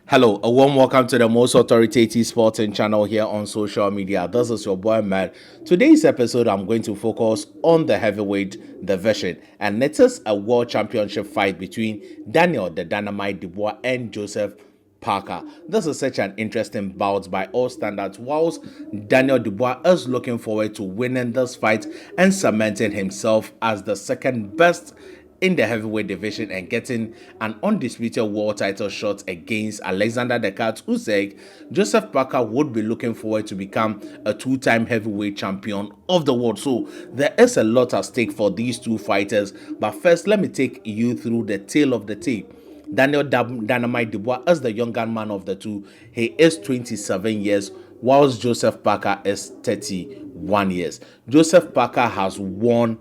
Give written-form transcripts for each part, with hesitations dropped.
Hello, a warm welcome to the most authoritative sporting channel here on social media. This is your boy Matt. Today's episode, I'm going to focus on the heavyweight division, and it is a world championship fight between Daniel the Dynamite Dubois and Joseph Parker. This is such an interesting bout by all standards, whilst Daniel Dubois is looking forward to winning this fight and cementing himself as the second best in the heavyweight division and getting an undisputed world title shot against Alexander the Cat Usyk. Joseph Parker would be looking forward to become a two-time heavyweight champion of the world. So there is a lot at stake for these two fighters. But first, let me take you through the tale of the tape. Daniel Dynamite Dubois is the younger man of the two. He is 27 years, whilst Joseph Parker is 31 years. Joseph Parker has won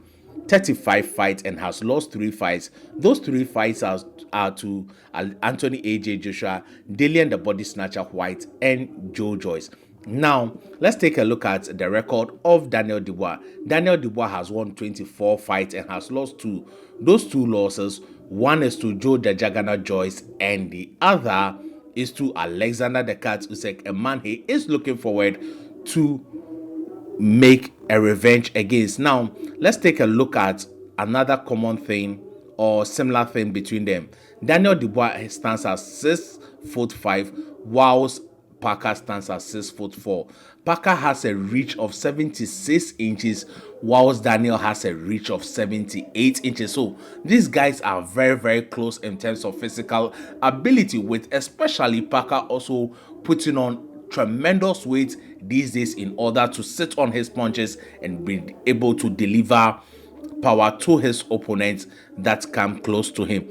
35 fights and has lost 3 fights. Those 3 fights are to Anthony A.J. Joshua, Dillian the Body Snatcher White, and Joe Joyce. Now, let's take a look at the record of Daniel Dubois. Daniel Dubois has won 24 fights and has lost 2. Those 2 losses, one is to Joe the Juggernaut Joyce and the other is to Alexander the Cat Usyk, a man he is looking forward to make a revenge against. Now, let's take a look at another common thing or similar thing between them. Daniel Dubois stands at 6'5", whilst Parker stands at 6'4". Parker has a reach of 76 inches, whilst Daniel has a reach of 78 inches. So these guys are very, very close in terms of physical ability, with especially Parker also putting on tremendous weight these days in order to sit on his punches and be able to deliver power to his opponents that come close to him.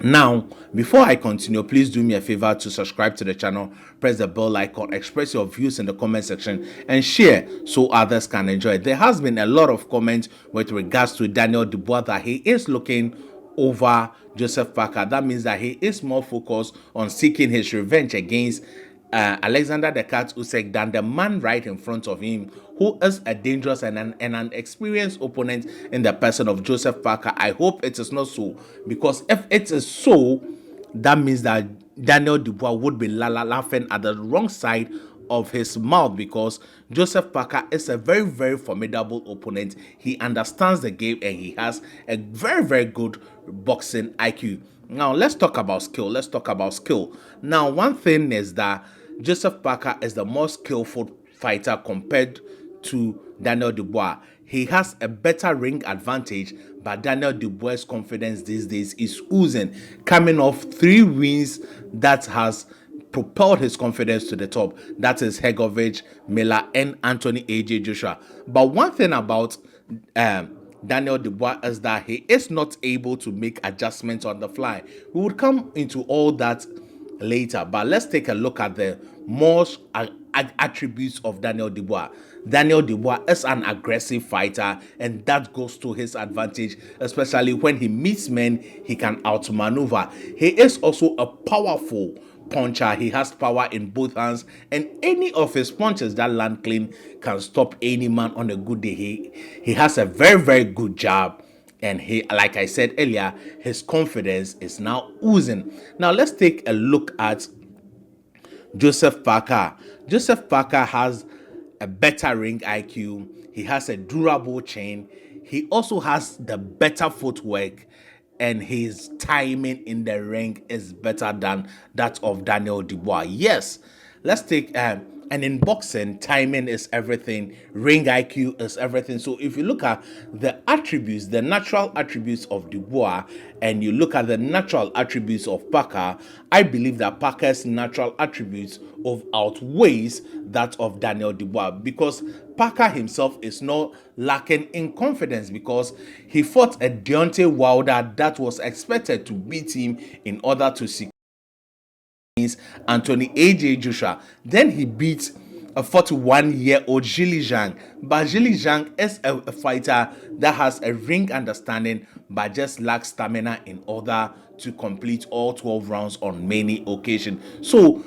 Now, before I continue, please do me a favor to subscribe to the channel, press the bell icon, express your views in the comment section, and share so others can enjoy it. There has been a lot of comments with regards to Daniel Dubois that he is looking over Joseph Parker. That means that he is more focused on seeking his revenge against Alexander the Cat Usyk than the man right in front of him, who is a dangerous and an experienced opponent in the person of Joseph Parker. I hope it is not so, because if it is so, that means that Daniel Dubois would be laughing at the wrong side of his mouth, because Joseph Parker is a very, very formidable opponent. He understands the game and he has a very, very good boxing IQ. Now, let's talk about skill. Now, one thing is that Joseph Parker is the more skillful fighter compared to Daniel Dubois. He has a better ring advantage, but Daniel Dubois' confidence these days is oozing, coming off 3 wins that has propelled his confidence to the top. That is Hegovic, Miller, and Anthony A.J. Joshua. But one thing about Daniel Dubois is that he is not able to make adjustments on the fly. We would come into all that later, but let's take a look at the most attributes of Daniel Dubois. Daniel Dubois is an aggressive fighter, and that goes to his advantage, especially when he meets men he can outmaneuver. He is also a powerful puncher. He has power in both hands, and any of his punches that land clean can stop any man on a good day. He has a very, very good jab, and he, like I said earlier, his confidence is now oozing. Now let's take a look at Joseph Parker. Joseph Parker has a better ring IQ. He has a durable chin. He also has the better footwork, and his timing in the ring is better than that of Daniel Dubois. Yes, let's take and in boxing, timing is everything, ring IQ is everything. So if you look at the attributes, the natural attributes of Dubois, and you look at the natural attributes of Parker, I believe that Parker's natural attributes outweighs that of Daniel Dubois, because Parker himself is not lacking in confidence, because he fought a Deontay Wilder that was expected to beat him in order to secure Anthony A.J. Joshua. Then he beat a 41-year-old Zhili Zhang. But Zhili Zhang is a fighter that has a ring understanding but just lacks stamina in order to complete all 12 rounds on many occasions. So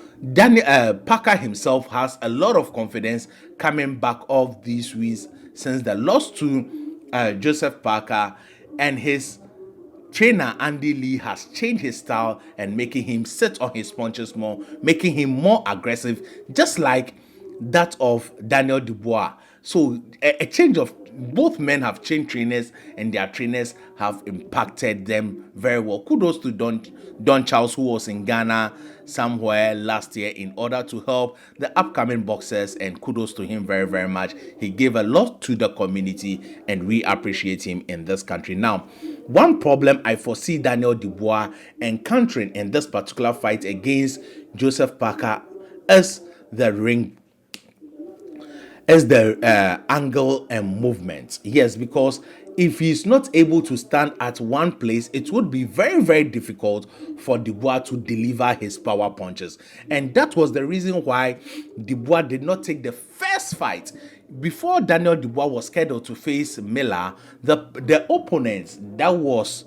Parker himself has a lot of confidence coming back off these wins since the loss to Joseph Parker, and his trainer Andy Lee has changed his style and making him sit on his punches more, making him more aggressive, just like that of Daniel Dubois. So a change of both men have changed trainers, and their trainers have impacted them very well. Kudos to Don Charles, who was in Ghana somewhere last year in order to help the upcoming boxers, and kudos to him very, very much. He gave a lot to the community, and we appreciate him in this country. Now, one problem I foresee Daniel Dubois encountering in this particular fight against Joseph Parker is the ring, is the angle and movement. Yes, because if he's not able to stand at one place, it would be very, very difficult for Dubois to deliver his power punches. And that was the reason why Dubois did not take the first fight. Before Daniel Dubois was scheduled to face Miller, the opponent that was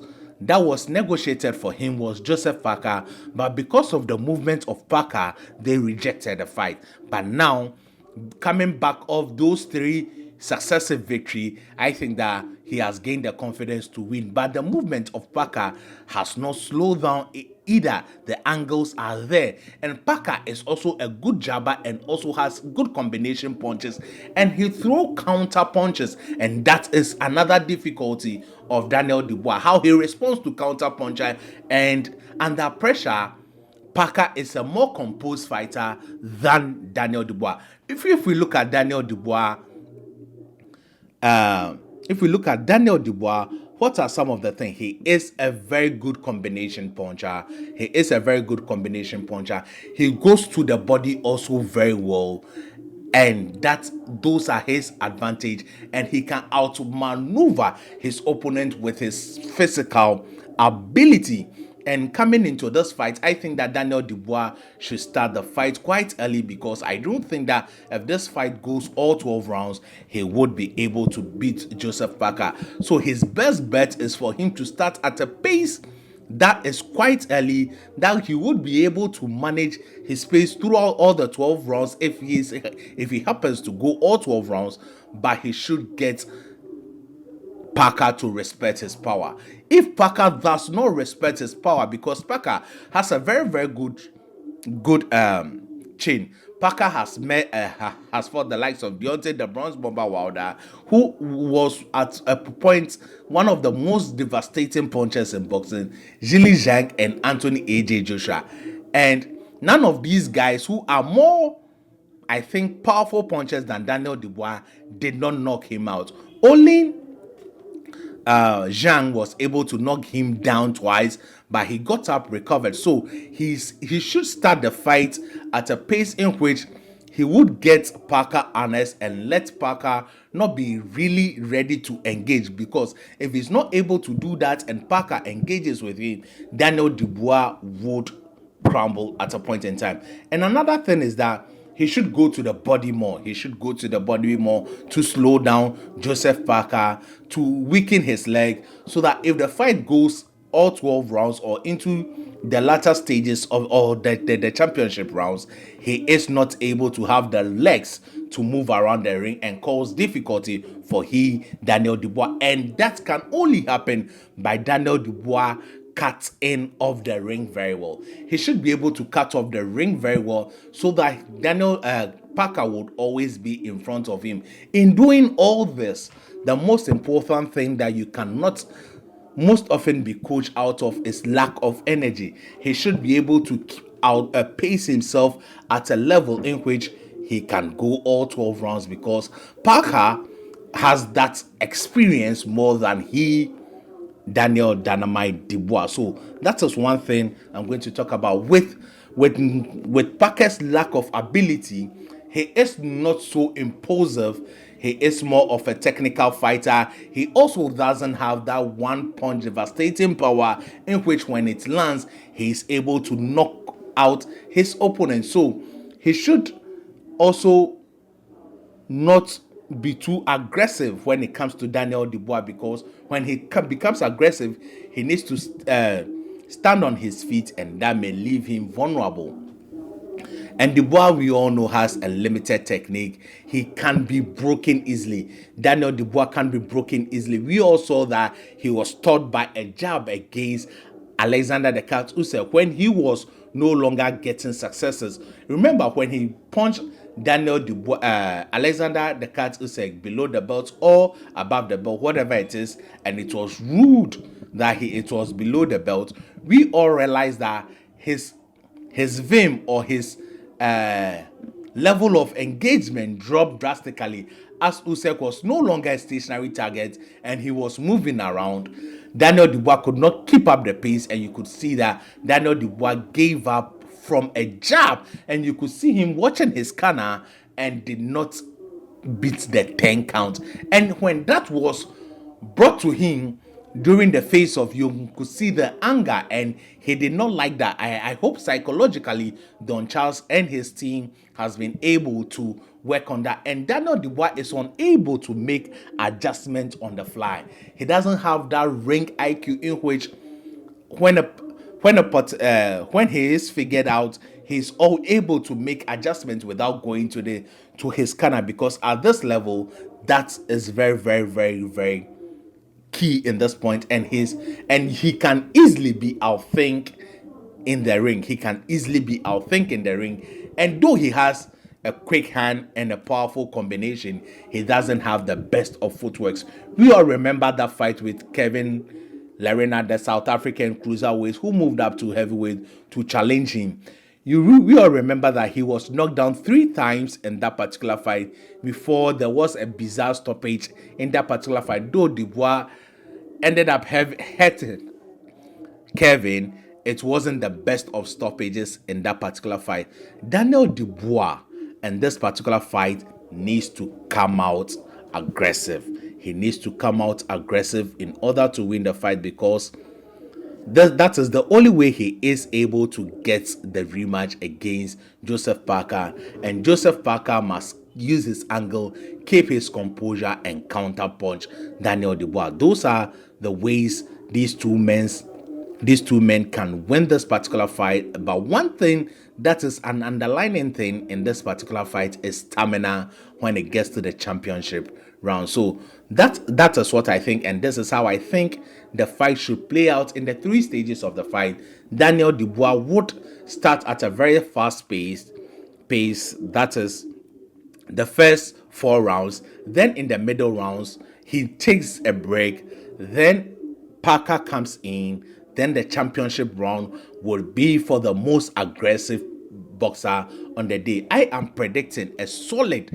negotiated for him was Joseph Parker, but because of the movement of Parker, they rejected the fight. But now, coming back of those three successive victory, I think that he has gained the confidence to win. But the movement of Parker has not slowed down either. The angles are there, and Parker is also a good jabber and also has good combination punches, and he throw counter punches, and that is another difficulty of Daniel Dubois, how he responds to counter puncher, and under pressure Parker is a more composed fighter than Daniel Dubois. If we look at Daniel Dubois, what are some of the things? He is a very good combination puncher. He goes to the body also very well, and those are his advantage, and he can outmaneuver his opponent with his physical ability. And coming into this fight, I think that Daniel Dubois should start the fight quite early, because I don't think that if this fight goes all 12 rounds, he would be able to beat Joseph Parker. So his best bet is for him to start at a pace that is quite early, that he would be able to manage his pace throughout all the 12 rounds if he happens to go all 12 rounds, but he should get Parker to respect his power. If Parker does not respect his power, because Parker has a very, very good chin. Parker has fought the likes of Deontay the Bronze Bomber Wilder, who was at a point one of the most devastating punchers in boxing, Zhili Zhang and Anthony AJ Joshua. And none of these guys, who are more, I think, powerful punchers than Daniel Dubois, did not knock him out. Only Zhang was able to knock him down twice, but he got up, recovered. So he should start the fight at a pace in which he would get Parker honest and let Parker not be really ready to engage, because if he's not able to do that and Parker engages with him, Daniel Dubois would crumble at a point in time. And another thing is that he should go to the body more. To slow down Joseph Parker, to weaken his leg, so that if the fight goes all 12 rounds or into the latter stages of the championship rounds, he is not able to have the legs to move around the ring and cause difficulty for Daniel Dubois. And that can only happen by Daniel Dubois cut in off the ring very well. He should be able to cut off the ring very well, so that Daniel Parker would always be in front of him. In doing all this, the most important thing that you cannot most often be coached out of is lack of energy. He should be able to pace himself at a level in which he can go all 12 rounds, because Parker has that experience more than Daniel Dynamite Dubois. So that is one thing I'm going to talk about. With Parker's lack of ability, he is not so impulsive. He is more of a technical fighter. He also doesn't have that one punch devastating power in which when it lands, he is able to knock out his opponent. So he should also not be too aggressive when it comes to Daniel Dubois, because when he becomes aggressive, he needs to stand on his feet, and that may leave him vulnerable. And Dubois, we all know, has a limited technique. He can be broken easily. Daniel Dubois can be broken easily. We all saw that he was taught by a jab against Alexander the Cat Usyk when he was no longer getting successes. Remember when he punched Daniel Dubois, Alexander the Cat Usyk below the belt or above the belt, whatever it is, and it was rude that it was below the belt. We all realized that his vim or his level of engagement dropped drastically as Usyk was no longer a stationary target and he was moving around. Daniel Dubois could not keep up the pace, and you could see that Daniel Dubois gave up from a jab, and you could see him watching his corner and did not beat the 10 count. And when that was brought to him during the face of, you could see the anger, and he did not like that. I hope psychologically Don Charles and his team has been able to work on that, and Daniel Dubois is unable to make adjustments on the fly. He doesn't have that ring IQ in which when when he is figured out, he's all able to make adjustments without going to his corner, because at this level that is very, very, very, very key in this point. And he can easily be outthink in the ring. He can easily be outthink in the ring. And though he has a quick hand and a powerful combination, he doesn't have the best of footworks. We all remember that fight with Kevin Lerena, the South African cruiserweight who moved up to heavyweight to challenge him. We all remember that he was knocked down 3 times in that particular fight before there was a bizarre stoppage in that particular fight. Though Dubois ended up hurting Kevin, it wasn't the best of stoppages in that particular fight. Daniel Dubois in this particular fight needs to come out aggressive. He needs to come out aggressive in order to win the fight, because that is the only way he is able to get the rematch against Joseph Parker. And Joseph Parker must use his angle, keep his composure, and counter punch Daniel Dubois. Those are the ways these two men can win this particular fight. But one thing that is an underlying thing in this particular fight is stamina when it gets to the championship round. So that is what I think, and this is how I think the fight should play out in the 3 stages of the fight. Daniel Dubois would start at a very fast pace, that is the first 4 rounds. Then in the middle rounds, he takes a break. Then Parker comes in. Then the championship round will be for the most aggressive boxer on the day. I am predicting a solid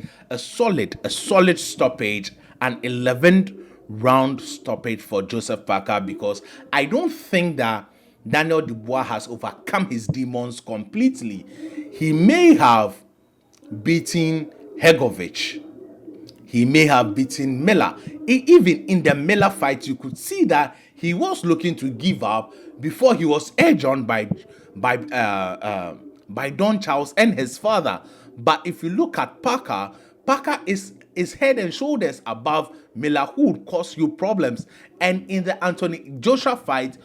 stoppage, an 11th round stoppage for Joseph Parker, because I don't think that Daniel Dubois has overcome his demons completely. He may have beaten Hegovic. He may have beaten Miller. Even in the Miller fight, you could see that he was looking to give up before he was edged on by Don Charles and his father. But if you look at Parker is head and shoulders above Miller, who would cause you problems. And in the Anthony Joshua fight,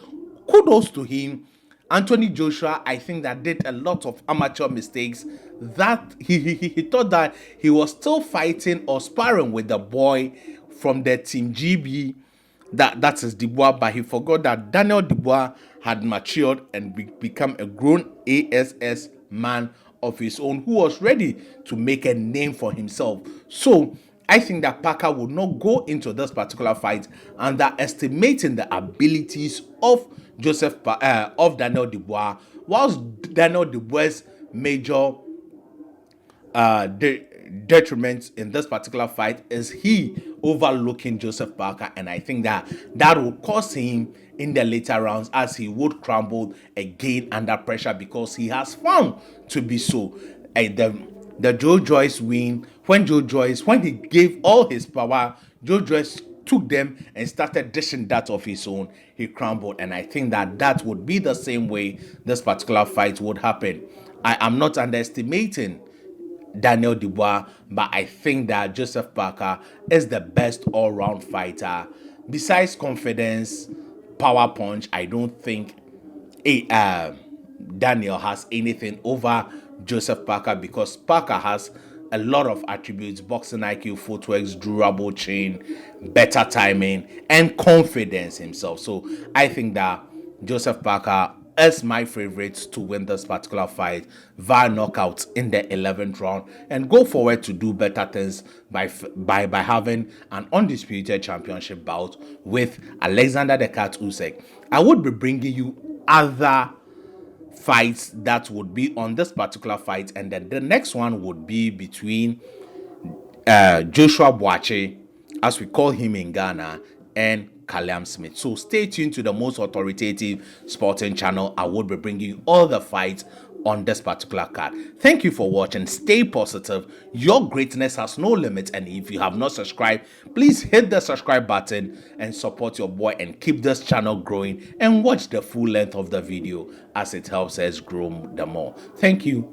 kudos to him. Anthony Joshua, I think, that did a lot of amateur mistakes, that he thought that he was still fighting or sparring with the boy from the Team GB, that is Dubois, but he forgot that Daniel Dubois had matured and become a grown ASS man of his own, who was ready to make a name for himself. So I think that Parker would not go into this particular fight underestimating the abilities of Daniel Dubois, whilst Daniel Dubois' major detriment in this particular fight is he overlooking Joseph Parker, and I think that will cost him in the later rounds, as he would crumble again under pressure, because he has found to be so. The Joe Joyce win, when he gave all his power, Joe Joyce took them and started dishing that of his own, he crumbled. And I think that would be the same way this particular fight would happen. I am not underestimating Daniel Dubois, but I think that Joseph Parker is the best all-round fighter. Besides confidence, power punch, I don't think Daniel has anything over Joseph Parker because Parker has a lot of attributes: boxing IQ, footwork, durable chin, better timing, and confidence himself. So I think that Joseph Parker is my favorite to win this particular fight via knockout in the 11th round and go forward to do better things by having an undisputed championship bout with Alexander the Cat Usyk. I would be bringing you other fights that would be on this particular fight, and then the next one would be between Joshua Boache, as we call him in Ghana, and Callum Smith. So stay tuned to the most authoritative sporting channel. I will be bringing you all the fights on this particular card. Thank you for watching. Stay positive. Your greatness has no limit. And if you have not subscribed, please hit the subscribe button and support your boy and keep this channel growing, and watch the full length of the video as it helps us grow the more. Thank you.